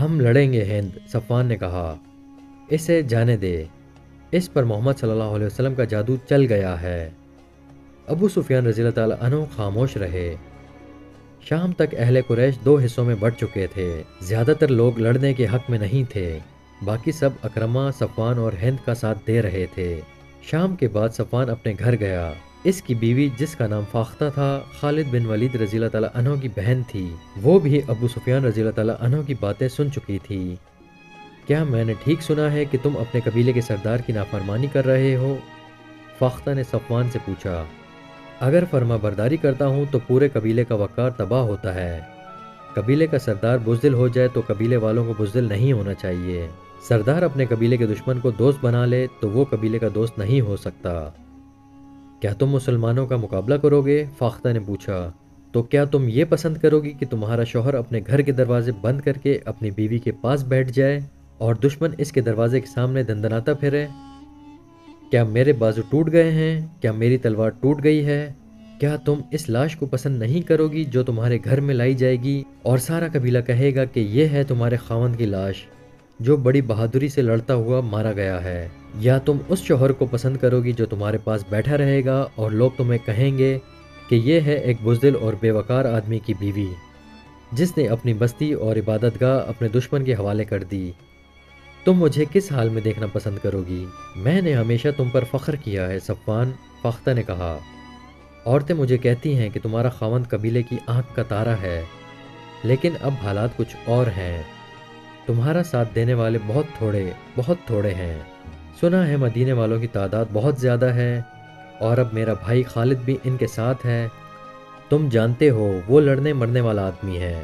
ہم لڑیں گے ہند، صفوان نے کہا۔ اسے جانے دے، اس پر محمد صلی اللہ علیہ وسلم کا جادو چل گیا ہے۔ ابو سفیان رضی اللہ تعالیٰ عنہ خاموش رہے۔ شام تک اہل قریش دو حصوں میں بٹ چکے تھے۔ زیادہ تر لوگ لڑنے کے حق میں نہیں تھے، باقی سب اکرمہ، صفوان اور ہند کا ساتھ دے رہے تھے۔ شام کے بعد صفوان اپنے گھر گیا۔ اس کی بیوی جس کا نام فاختہ تھا، خالد بن ولید رضی اللہ تعالیٰ عنہ کی بہن تھی۔ وہ بھی ابو سفیان رضی اللہ تعالیٰ عنہ کی باتیں سن چکی تھی۔ کیا میں نے ٹھیک سنا ہے کہ تم اپنے قبیلے کے سردار کی نافرمانی کر رہے ہو؟ فاختہ نے صفوان سے پوچھا۔ اگر فرما برداری کرتا ہوں تو پورے قبیلے کا وقار تباہ ہوتا ہے۔ قبیلے کا سردار بزدل ہو جائے تو قبیلے والوں کو بزدل نہیں ہونا چاہیے۔ سردار اپنے قبیلے کے دشمن کو دوست بنا لے تو وہ قبیلے کا دوست نہیں ہو سکتا۔ کیا تم مسلمانوں کا مقابلہ کرو گے؟ فاختہ نے پوچھا۔ تو کیا تم یہ پسند کرو گی کہ تمہارا شوہر اپنے گھر کے دروازے بند کر کے اپنی بیوی کے پاس بیٹھ جائے اور دشمن اس کے دروازے کے سامنے دندناتا پھرے؟ کیا میرے بازو ٹوٹ گئے ہیں؟ کیا میری تلوار ٹوٹ گئی ہے؟ کیا تم اس لاش کو پسند نہیں کرو گی جو تمہارے گھر میں لائی جائے گی اور سارا قبیلہ کہے گا کہ یہ ہے تمہارے خاوند کی لاش جو بڑی بہادری سے لڑتا ہوا مارا گیا ہے؟ یا تم اس شوہر کو پسند کرو گی جو تمہارے پاس بیٹھا رہے گا اور لوگ تمہیں کہیں گے کہ یہ ہے ایک بزدل اور بے وقار آدمی کی بیوی جس نے اپنی بستی اور عبادت گاہ اپنے دشمن کے حوالے کر دی؟ تم مجھے کس حال میں دیکھنا پسند کرو گی؟ میں نے ہمیشہ تم پر فخر کیا ہے صفوان، فاختہ نے کہا۔ عورتیں مجھے کہتی ہیں کہ تمہارا خاوند قبیلے کی آنکھ کا تارا ہے، لیکن اب حالات کچھ اور ہیں۔ تمہارا ساتھ دینے والے بہت تھوڑے ہیں۔ سنا ہے مدینے والوں کی تعداد بہت زیادہ ہے اور اب میرا بھائی خالد بھی ان کے ساتھ ہے۔ تم جانتے ہو وہ لڑنے مرنے والا آدمی ہے۔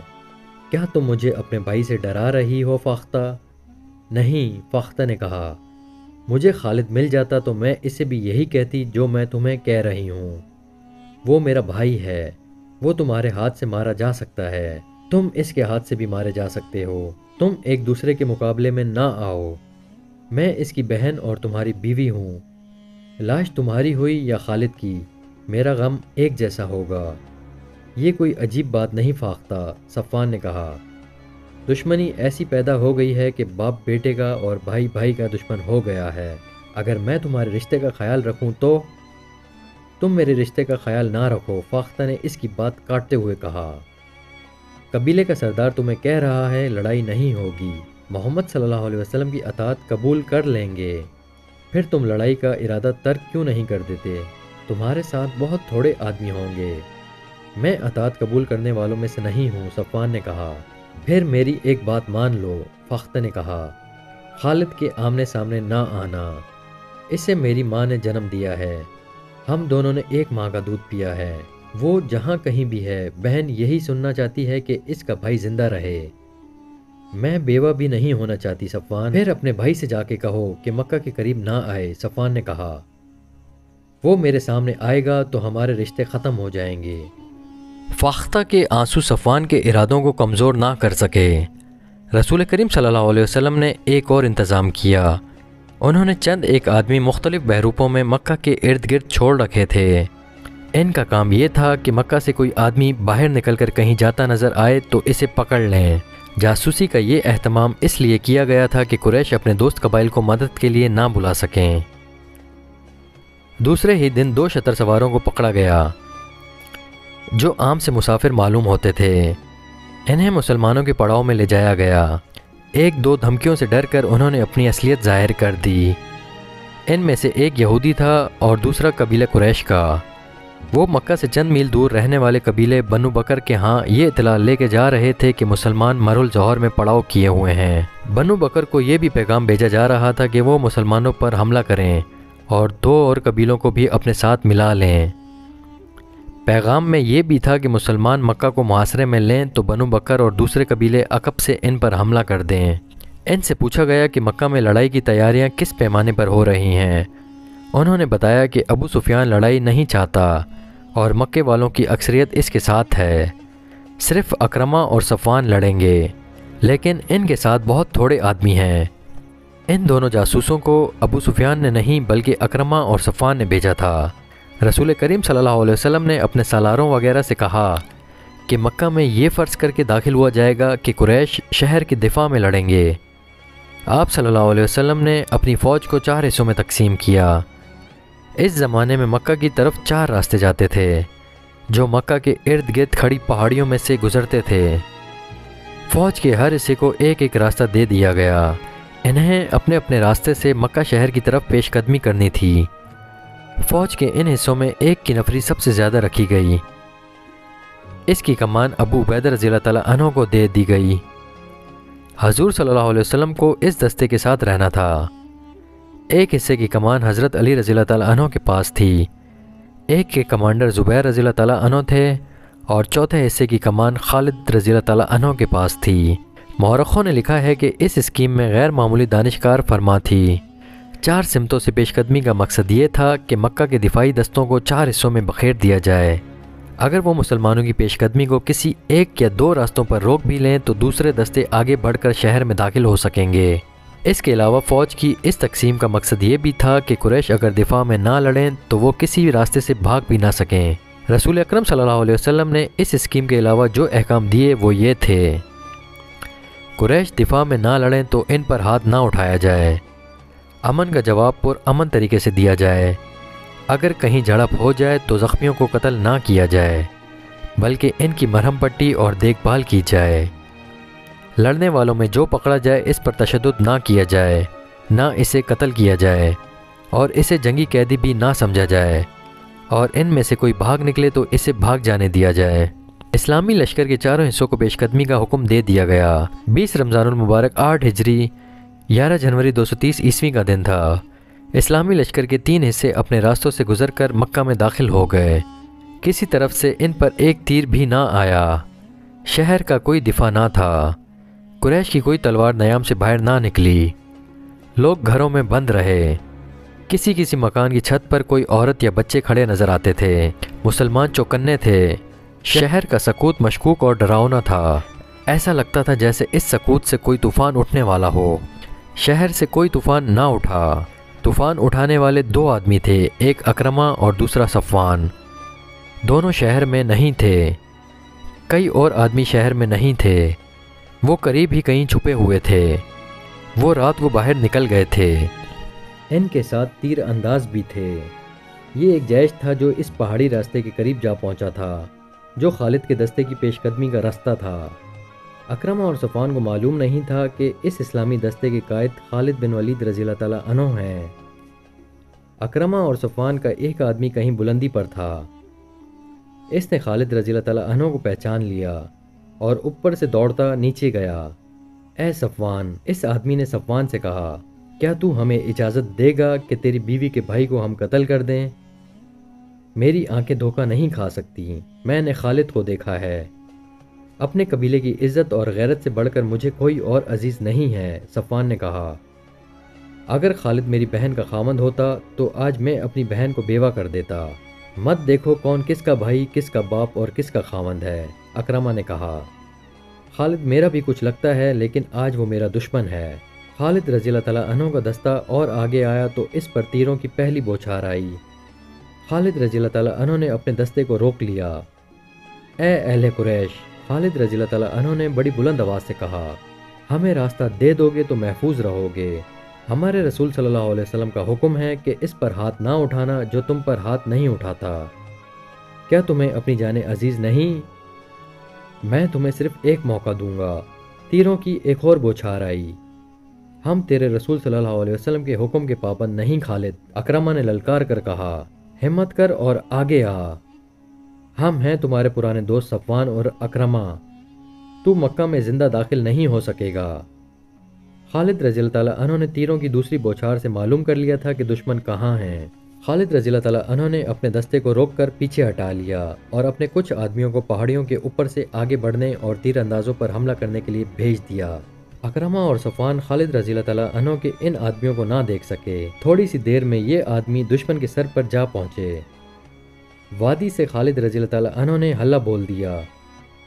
کیا تم مجھے اپنے بھائی سے ڈرا رہی ہو فاختہ؟ نہیں، فاختہ نے کہا۔ مجھے خالد مل جاتا تو میں اسے بھی یہی کہتی جو میں تمہیں کہہ رہی ہوں۔ وہ میرا بھائی ہے، وہ تمہارے ہاتھ سے مارا جا سکتا ہے، تم اس کے ہاتھ سے بھی مارے جا سکتے ہو۔ تم ایک دوسرے کے مقابلے میں نہ آؤ۔ میں اس کی بہن اور تمہاری بیوی ہوں۔ لاش تمہاری ہوئی یا خالد کی، میرا غم ایک جیسا ہوگا۔ یہ کوئی عجیب بات نہیں فاختہ، صفوان نے کہا۔ دشمنی ایسی پیدا ہو گئی ہے کہ باپ بیٹے کا اور بھائی بھائی کا دشمن ہو گیا ہے۔ اگر میں تمہارے رشتے کا خیال رکھوں تو تم میرے رشتے کا خیال نہ رکھو، فاختہ نے اس کی بات کاٹتے ہوئے کہا۔ قبیلے کا سردار تمہیں کہہ رہا ہے لڑائی نہیں ہوگی، محمد صلی اللہ علیہ وسلم کی اطاعت قبول کر لیں گے، پھر تم لڑائی کا ارادہ ترک کیوں نہیں کر دیتے؟ تمہارے ساتھ بہت تھوڑے آدمی ہوں گے۔ میں اطاعت قبول کرنے والوں میں سے نہیں ہوں، صفوان نے کہا۔ پھر میری ایک بات مان لو، فاختہ نے کہا، خالد کے آمنے سامنے نہ آنا۔ اسے میری ماں نے جنم دیا ہے، ہم دونوں نے ایک ماں کا دودھ پیا ہے۔ وہ جہاں کہیں بھی ہے، بہن یہی سننا چاہتی ہے کہ اس کا بھائی زندہ رہے۔ میں بیوہ بھی نہیں ہونا چاہتی صفوان۔ پھر اپنے بھائی سے جا کے کہو کہ مکہ کے قریب نہ آئے، صفوان نے کہا۔ وہ میرے سامنے آئے گا تو ہمارے رشتے ختم ہو جائیں گے۔ فاختہ کے آنسو صفوان کے ارادوں کو کمزور نہ کر سکے۔ رسول کریم صلی اللہ علیہ وسلم نے ایک اور انتظام کیا۔ انہوں نے چند ایک آدمی مختلف بحروپوں میں مکہ کے ارد گرد چھوڑ رکھے تھے۔ ان کا کام یہ تھا کہ مکہ سے کوئی آدمی باہر نکل کر کہیں جاتا نظر آئے تو اسے پکڑ لیں۔ جاسوسی کا یہ اہتمام اس لیے کیا گیا تھا کہ قریش اپنے دوست قبائل کو مدد کے لیے نہ بلا سکیں۔ دوسرے ہی دن 2 شتر سواروں کو پکڑا گیا جو عام سے مسافر معلوم ہوتے تھے۔ انہیں مسلمانوں کے پڑاؤ میں لے جایا گیا۔ 1-2 دھمکیوں سے ڈر کر انہوں نے اپنی اصلیت ظاہر کر دی۔ ان میں سے ایک یہودی تھا اور دوسرا قبیلہ قریش کا۔ وہ مکہ سے چند میل دور رہنے والے قبیلے بنو بکر کے ہاں یہ اطلاع لے کے جا رہے تھے کہ مسلمان مر الظہر میں پڑاؤ کیے ہوئے ہیں۔ بنو بکر کو یہ بھی پیغام بھیجا جا رہا تھا کہ وہ مسلمانوں پر حملہ کریں اور 2 اور قبیلوں کو بھی اپنے ساتھ ملا لیں۔ پیغام میں یہ بھی تھا کہ مسلمان مکہ کو محاصرے میں لیں تو بنو بکر اور دوسرے قبیلے عقب سے ان پر حملہ کر دیں۔ ان سے پوچھا گیا کہ مکہ میں لڑائی کی تیاریاں کس پیمانے پر ہو رہی ہیں۔ انہوں نے بتایا کہ ابو سفیان لڑائی نہیں چاہتا اور مکے والوں کی اکثریت اس کے ساتھ ہے۔ صرف اکرمہ اور صفوان لڑیں گے، لیکن ان کے ساتھ بہت تھوڑے آدمی ہیں۔ ان دونوں جاسوسوں کو ابو سفیان نے نہیں بلکہ اکرمہ اور صفوان نے بھیجا تھا۔ رسول کریم صلی اللہ علیہ وسلم نے اپنے سالاروں وغیرہ سے کہا کہ مکہ میں یہ فرض کر کے داخل ہوا جائے گا کہ قریش شہر کے دفاع میں لڑیں گے۔ آپ صلی اللہ علیہ وسلم نے اپنی فوج کو 4 حصوں میں تقسیم کیا۔ اس زمانے میں مکہ کی طرف 4 راستے جاتے تھے جو مکہ کے ارد گرد کھڑی پہاڑیوں میں سے گزرتے تھے۔ فوج کے ہر حصے کو ایک ایک راستہ دے دیا گیا۔ انہیں اپنے اپنے راستے سے مکہ شہر کی طرف پیش قدمی کرنی تھی۔ فوج کے ان حصوں میں ایک کی نفری سب سے زیادہ رکھی گئی۔ اس کی کمان ابو عبیدہ رضی اللہ تعالیٰ عنہ کو دے دی گئی۔ حضور صلی اللہ علیہ وسلم کو اس دستے کے ساتھ رہنا تھا۔ ایک حصے کی کمان حضرت علی رضی اللہ تعالیٰ عنہ کے پاس تھی، ایک کے کمانڈر زبیر رضی اللہ تعالیٰ عنہ تھے اور چوتھے حصے کی کمان خالد رضی اللہ تعالیٰ عنہ کے پاس تھی۔ مورخوں نے لکھا ہے کہ اس اسکیم میں غیر معمولی دانشکار فرما تھی۔ 4 سمتوں سے پیش قدمی کا مقصد یہ تھا کہ مکہ کے دفاعی دستوں کو 4 حصوں میں بکھیر دیا جائے۔ اگر وہ مسلمانوں کی پیش قدمی کو کسی ایک یا 2 راستوں پر روک بھی لیں تو دوسرے دستے آگے بڑھ کر شہر میں داخل ہو سکیں گے۔ اس کے علاوہ فوج کی اس تقسیم کا مقصد یہ بھی تھا کہ قریش اگر دفاع میں نہ لڑیں تو وہ کسی بھی راستے سے بھاگ بھی نہ سکیں۔ رسول اکرم صلی اللہ علیہ وسلم نے اس اسکیم کے علاوہ جو احکام دیے وہ یہ تھے: قریش دفاع میں نہ لڑیں تو ان پر ہاتھ نہ اٹھایا جائے، امن کا جواب پر امن طریقے سے دیا جائے، اگر کہیں جھڑپ ہو جائے تو زخمیوں کو قتل نہ کیا جائے بلکہ ان کی مرہم پٹی اور دیکھ بھال کی جائے، لڑنے والوں میں جو پکڑا جائے اس پر تشدد نہ کیا جائے، نہ اسے قتل کیا جائے اور اسے جنگی قیدی بھی نہ سمجھا جائے، اور ان میں سے کوئی بھاگ نکلے تو اسے بھاگ جانے دیا جائے۔ اسلامی لشکر کے 4 حصوں کو پیش قدمی کا حکم دے دیا گیا۔ 20 رمضان المبارک 8 ہجری 11 جنوری 230 عیسوی کا دن تھا۔ اسلامی لشکر کے 3 حصے اپنے راستوں سے گزر کر مکہ میں داخل ہو گئے۔ کسی طرف سے ان پر ایک تیر بھی نہ آیا۔ شہر کا کوئی دفاع نہ تھا۔ قریش کی کوئی تلوار نیام سے باہر نہ نکلی۔ لوگ گھروں میں بند رہے۔ کسی کسی مکان کی چھت پر کوئی عورت یا بچے کھڑے نظر آتے تھے۔ مسلمان چوکنے تھے۔ شہر کا سکوت مشکوک اور ڈراؤنا تھا۔ ایسا لگتا تھا جیسے اس سکوت سے کوئی طوفان اٹھنے والا ہو۔ شہر سے کوئی طوفان نہ اٹھا۔ طوفان اٹھانے والے 2 آدمی تھے، ایک اکرمہ اور دوسرا صفوان۔ دونوں شہر میں نہیں تھے۔ کئی اور آدمی شہر میں نہیں تھے۔ وہ قریب ہی کہیں چھپے ہوئے تھے۔ وہ رات کو باہر نکل گئے تھے۔ ان کے ساتھ تیر انداز بھی تھے۔ یہ ایک جیش تھا جو اس پہاڑی راستے کے قریب جا پہنچا تھا جو خالد کے دستے کی پیش قدمی کا راستہ تھا۔ اکرمہ اور صفوان کو معلوم نہیں تھا کہ اس اسلامی دستے کے قائد خالد بن ولید رضی اللہ تعالیٰ عنہ ہیں۔ اکرمہ اور صفوان کا ایک آدمی کہیں بلندی پر تھا۔ اس نے خالد رضی اللہ تعالیٰ عنہ کو پہچان لیا اور اوپر سے دوڑتا نیچے گیا۔ اے صفوان، اس آدمی نے صفوان سے کہا، کیا تو ہمیں اجازت دے گا کہ تیری بیوی کے بھائی کو ہم قتل کر دیں؟ میری آنکھیں دھوکہ نہیں کھا سکتی۔ میں نے خالد کو دیکھا ہے۔ اپنے قبیلے کی عزت اور غیرت سے بڑھ کر مجھے کوئی اور عزیز نہیں ہے۔ صفوان نے کہا، اگر خالد میری بہن کا خاوند ہوتا تو آج میں اپنی بہن کو بیوہ کر دیتا۔ مت دیکھو کون کس کا بھائی، کس کا باپ اور کس کا خاوند ہے۔ اکرمہ نے کہا، خالد میرا بھی کچھ لگتا ہے لیکن آج وہ میرا دشمن ہے۔ خالد رضی اللہ تعالیٰ عنہ کا دستہ اور آگے آیا تو اس پر تیروں کی پہلی بوچھار آئی۔ خالد رضی اللہ تعالیٰ عنہ نے اپنے دستے کو روک لیا۔ اے اہل قریش، خالد رضی اللہ تعالیٰ عنہ نے بڑی بلند آواز سے کہا، ہمیں راستہ دے دو گے تو محفوظ رہو گے۔ ہمارے رسول صلی اللہ علیہ وسلم کا حکم ہے کہ اس پر ہاتھ نہ اٹھانا جو تم پر ہاتھ نہیں اٹھاتا۔ کیا تمہیں اپنی جانیں عزیز نہیں؟ میں تمہیں صرف ایک موقع دوں گا۔ تیروں کی ایک اور بوچھار آئی۔ ہم تیرے رسول صلی اللہ علیہ وسلم کے حکم کے پابند نہیں خالد، اکرمہ نے للکار کر کہا، ہمت کر اور آگے آ۔ ہم ہیں تمہارے پرانے دوست صفوان اور اکرمہ۔ تو مکہ میں زندہ داخل نہیں ہو سکے گا۔ خالد رضی اللہ تعالیٰ عنہ نے تیروں کی دوسری بوچھار سے معلوم کر لیا تھا کہ دشمن کہاں ہیں۔ خالد رضی اللہ تعالیٰ عنہ نے اپنے دستے کو روک کر پیچھے ہٹا لیا اور اپنے کچھ آدمیوں کو پہاڑیوں کے اوپر سے آگے بڑھنے اور تیر اندازوں پر حملہ کرنے کے لیے بھیج دیا۔ اکرمہ اور صفوان خالد رضی اللہ تعالیٰ عنہ کے ان آدمیوں کو نہ دیکھ سکے۔ تھوڑی سی دیر میں یہ آدمی دشمن کے سر پر جا پہنچے۔ وادی سے خالد رضی اللہ تعالیٰ عنہ نے حلہ بول دیا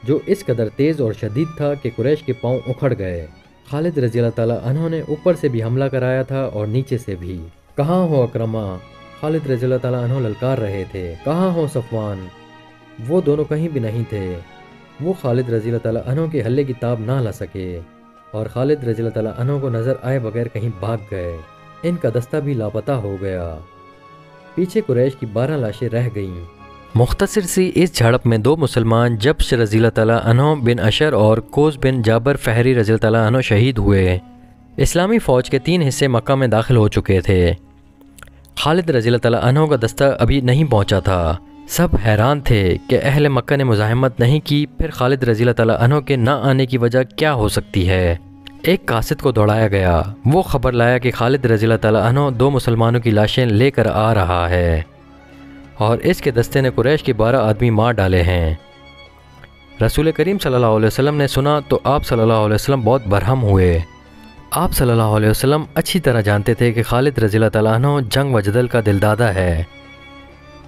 جو اس قدر تیز اور شدید تھا کہ قریش کے پاؤں اکھڑ گئے۔ خالد رضی اللہ تعالیٰ عنہ نے اوپر سے بھی حملہ کرایا تھا اور نیچے سے بھی۔ کہاں ہو اکرمہ؟ خالد رضی اللہ تعالیٰ عنہ للکار رہے تھے۔ کہاں ہو صفوان؟ وہ دونوں کہیں بھی نہیں تھے۔ وہ خالد رضی اللہ تعالیٰ عنہ کے حلے کی تاب نہ لا سکے اور خالد رضی اللہ تعالیٰ عنہ کو نظر آئے بغیر کہیں بھاگ گئے۔ ان کا دستہ بھی لاپتہ ہو گیا۔ پیچھے قریش کی 12 لاشیں رہ گئیں۔ مختصر سی اس جھڑپ میں 2 مسلمان جبش رضی اللہ تعالیٰ عنہ بن اشر اور کوس بن جابر فہری رضی اللہ تعالیٰ عنہ شہید ہوئے۔ اسلامی فوج کے 3 حصے مکہ میں داخل ہو چکے تھے۔ خالد رضی اللہ تعالیٰ عنہ کا دستہ ابھی نہیں پہنچا تھا۔ سب حیران تھے کہ اہل مکہ نے مزاحمت نہیں کی، پھر خالد رضی اللہ تعالیٰ عنہ کے نہ آنے کی وجہ کیا ہو سکتی ہے؟ ایک قاصد کو دوڑایا گیا۔ وہ خبر لایا کہ خالد رضی اللہ تعالیٰ عنہ 2 مسلمانوں کی لاشیں لے کر آ رہا ہے اور اس کے دستے نے قریش کے 12 آدمی مار ڈالے ہیں۔ رسول کریم صلی اللہ علیہ وسلم نے سنا تو آپ صلی اللہ علیہ وسلم بہت برہم ہوئے۔ آپ صلی اللہ علیہ وسلم اچھی طرح جانتے تھے کہ خالد رضی اللہ تعالیٰ عنہ جنگ و جدل کا دلدادہ ہے۔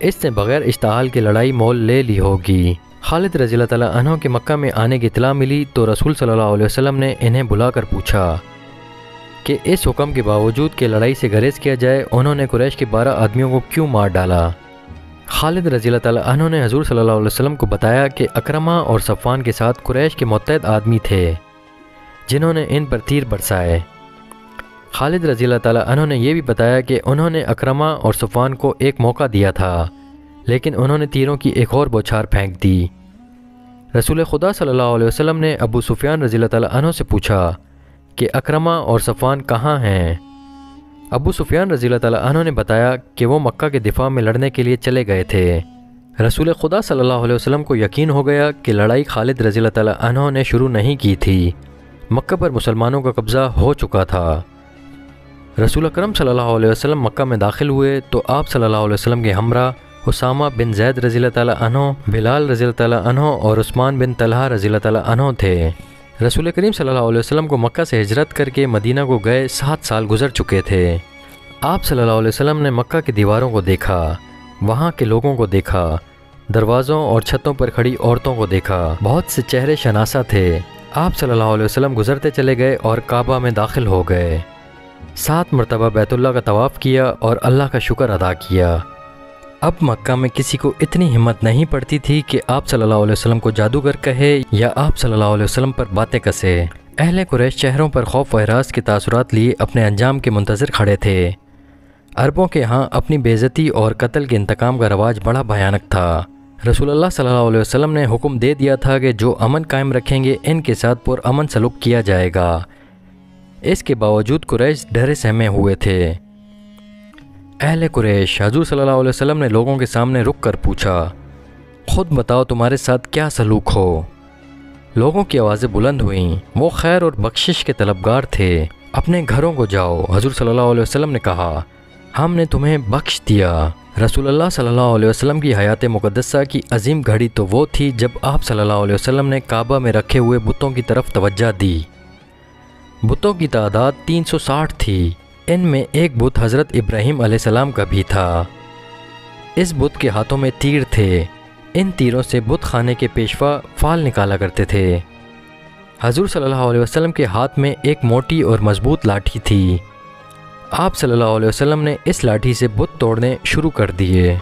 اس نے بغیر اشتعال کی لڑائی مول لے لی ہوگی۔ خالد رضی اللہ تعالیٰ عنہ کے مکہ میں آنے کی اطلاع ملی تو رسول صلی اللہ علیہ وسلم نے انہیں بلا کر پوچھا کہ اس حکم کے باوجود کہ لڑائی سے گریز کیا جائے انہوں نے قریش کے 12 آدمیوں کو کیوں مار ڈالا؟ خالد رضی اللہ تعالیٰ عنہ نے حضور صلی اللہ علیہ وسلم کو بتایا کہ اکرمہ اور صفوان کے ساتھ قریش کے متحد آدمی تھے جنہوں نے ان پر تیر برسائے۔ خالد رضی اللہ تعالیٰ عنہ نے یہ بھی بتایا کہ انہوں نے اکرمہ اور صفوان کو ایک موقع دیا تھا لیکن انہوں نے تیروں کی ایک اور بوچھار پھینک دی۔ رسول خدا صلی اللہ علیہ وسلم نے ابو سفیان رضی اللہ تعالیٰ عنہ سے پوچھا کہ اکرمہ اور صفوان کہاں ہیں؟ ابو سفیان رضی اللہ تعالیٰ عنہ نے بتایا کہ وہ مکہ کے دفاع میں لڑنے کے لیے چلے گئے تھے۔ رسول خدا صلی اللہ علیہ وسلم کو یقین ہو گیا کہ لڑائی خالد رضی اللہ تعالیٰ عنہ نے شروع نہیں کی تھی، مکہ پر مسلمانوں کا قبضہ ہو چکا تھا۔ رسول اکرم صلی اللہ علیہ وسلم مکہ میں داخل ہوئے تو آپ صلی اللہ علیہ وسلم کے ہمراہ اسامہ بن زید رضی اللہ تعالیٰ عنہ، بلال رضی اللہ تعالیٰ عنہ اور عثمان بن طلحہ رضی اللہ تعالیٰ عنہ تھے۔ رسول کریم صلی اللہ علیہ وسلم کو مکہ سے ہجرت کر کے مدینہ کو گئے 7 سال گزر چکے تھے۔ آپ صلی اللہ علیہ وسلم نے مکہ کی دیواروں کو دیکھا، وہاں کے لوگوں کو دیکھا، دروازوں اور چھتوں پر کھڑی عورتوں کو دیکھا، بہت سے چہرے شناسا تھے۔ آپ صلی اللہ علیہ وسلم گزرتے چلے گئے اور کعبہ میں داخل ہو گئے، 7 مرتبہ بیت اللہ کا طواف کیا اور اللہ کا شکر ادا کیا۔ اب مکہ میں کسی کو اتنی ہمت نہیں پڑتی تھی کہ آپ صلی اللہ علیہ وسلم کو جادوگر کہے یا آپ صلی اللہ علیہ وسلم پر باتیں کسے۔ اہل قریش چہروں پر خوف و ہراس کے تاثرات لیے اپنے انجام کے منتظر کھڑے تھے۔ عربوں کے ہاں اپنی بے عزتی اور قتل کے انتقام کا رواج بڑا بھیانک تھا۔ رسول اللہ صلی اللہ علیہ وسلم نے حکم دے دیا تھا کہ جو امن قائم رکھیں گے ان کے ساتھ پرامن سلوک کیا جائے گا۔ اس کے باوجود قریش ڈرے سہمے ہوئے تھے۔ اہل قریش حضور صلی اللہ علیہ وسلم نے لوگوں کے سامنے رک کر پوچھا، خود بتاؤ تمہارے ساتھ کیا سلوک ہو؟ لوگوں کی آوازیں بلند ہوئیں، وہ خیر اور بخشش کے طلبگار تھے۔ اپنے گھروں کو جاؤ، حضور صلی اللہ علیہ وسلم نے کہا، ہم نے تمہیں بخش دیا۔ رسول اللہ صلی اللہ علیہ وسلم کی حیات مقدسہ کی عظیم گھڑی تو وہ تھی جب آپ صلی اللہ علیہ وسلم نے کعبہ میں رکھے ہوئے بتوں کی طرف توجہ دی۔ بتوں کی تعداد 360 تھی۔ ان میں ایک بت حضرت ابراہیم علیہ السلام کا بھی تھا۔ اس بت کے ہاتھوں میں تیر تھے۔ ان تیروں سے بت خانے کے پیشوا فال نکالا کرتے تھے۔ حضور صلی اللہ علیہ وسلم کے ہاتھ میں ایک موٹی اور مضبوط لاٹھی تھی۔ آپ صلی اللہ علیہ وسلم نے اس لاٹھی سے بت توڑنے شروع کر دیے۔